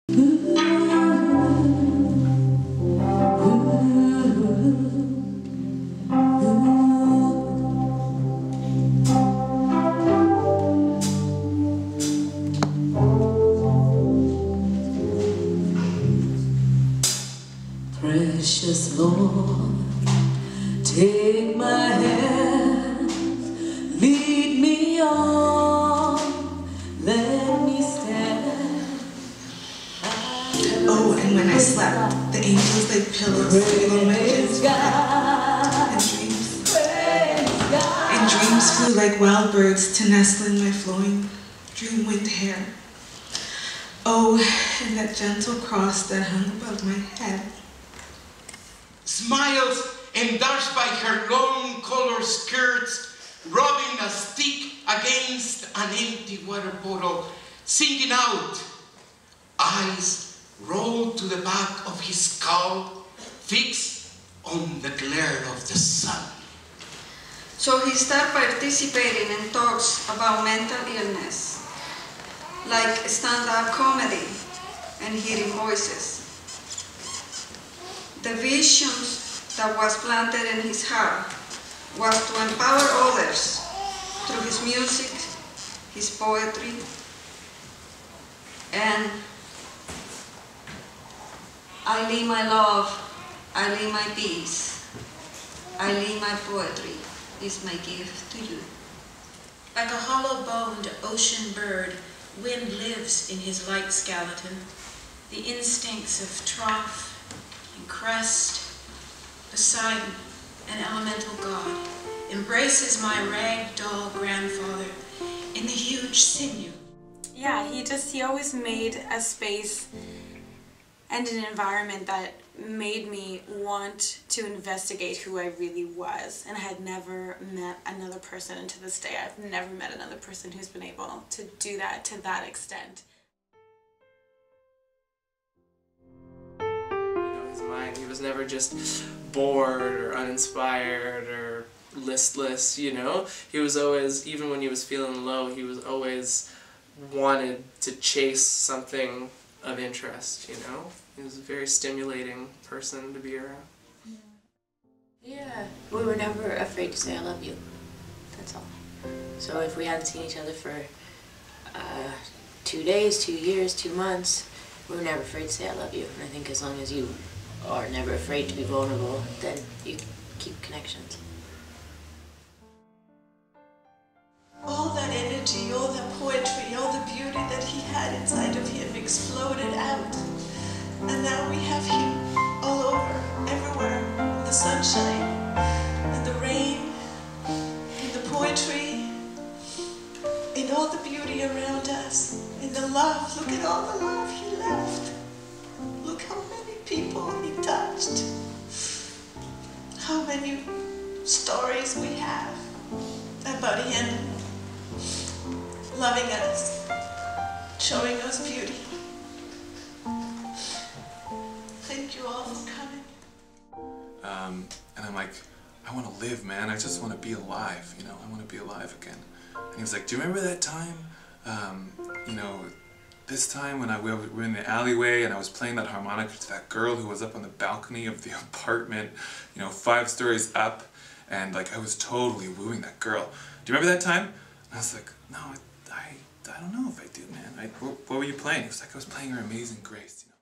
Precious Lord, take my hand, lead me on, let me stand. Oh, and when I slept, the angels laid pillows on my head, and dreams flew like wild birds to nestle in my flowing dream wind hair. Oh, and that gentle cross that hung above my head. Smiles endarched by her long colored skirts, rubbing a stick against an empty water bottle, singing out. Eyes rolled to the back of his skull, fixed on the glare of the sun. So he started participating in talks about mental illness, like stand-up comedy and hearing voices. The visions that was planted in his heart was to empower others through his music, his poetry, and I leave my love, I leave my peace, I leave my poetry is my gift to you. Like a hollow-boned ocean bird, wind lives in his light skeleton. The instincts of trough and crest, Poseidon, an elemental god, embraces my rag-doll grandfather in the huge sinew. Yeah, he always made a space and an environment that made me want to investigate who I really was. And I had never met another person, and to this day I've never met another person who's been able to do that to that extent. His mind, he was never just bored or uninspired or listless, you know? He was always, even when he was feeling low, he was always wanted to chase something of interest, you know? He was a very stimulating person to be around. Yeah, we were never afraid to say I love you, that's all. So if we hadn't seen each other for 2 days, 2 years, 2 months, we were never afraid to say I love you. And I think as long as you are never afraid to be vulnerable, then you keep connections. All that energy, all that poetry, all the beauty that he had inside of him exploded out. And now we have him all over, everywhere, in the sunshine, in the rain, in the poetry, in all the beauty around us, in the love. Look at all the love he left. Look how many people he touched. How many stories we have about him loving us, showing us beauty. Thank you all for coming. And I'm like, I want to live, man. I just want to be alive, you know? I want to be alive again. And he was like, do you remember that time, you know, this time when we were in the alleyway and I was playing that harmonica to that girl who was up on the balcony of the apartment, you know, 5 stories up, and like I was totally wooing that girl. Do you remember that time? And I was like, no, I don't know if I do, man. What were you playing? He was like, I was playing her Amazing Grace, you know?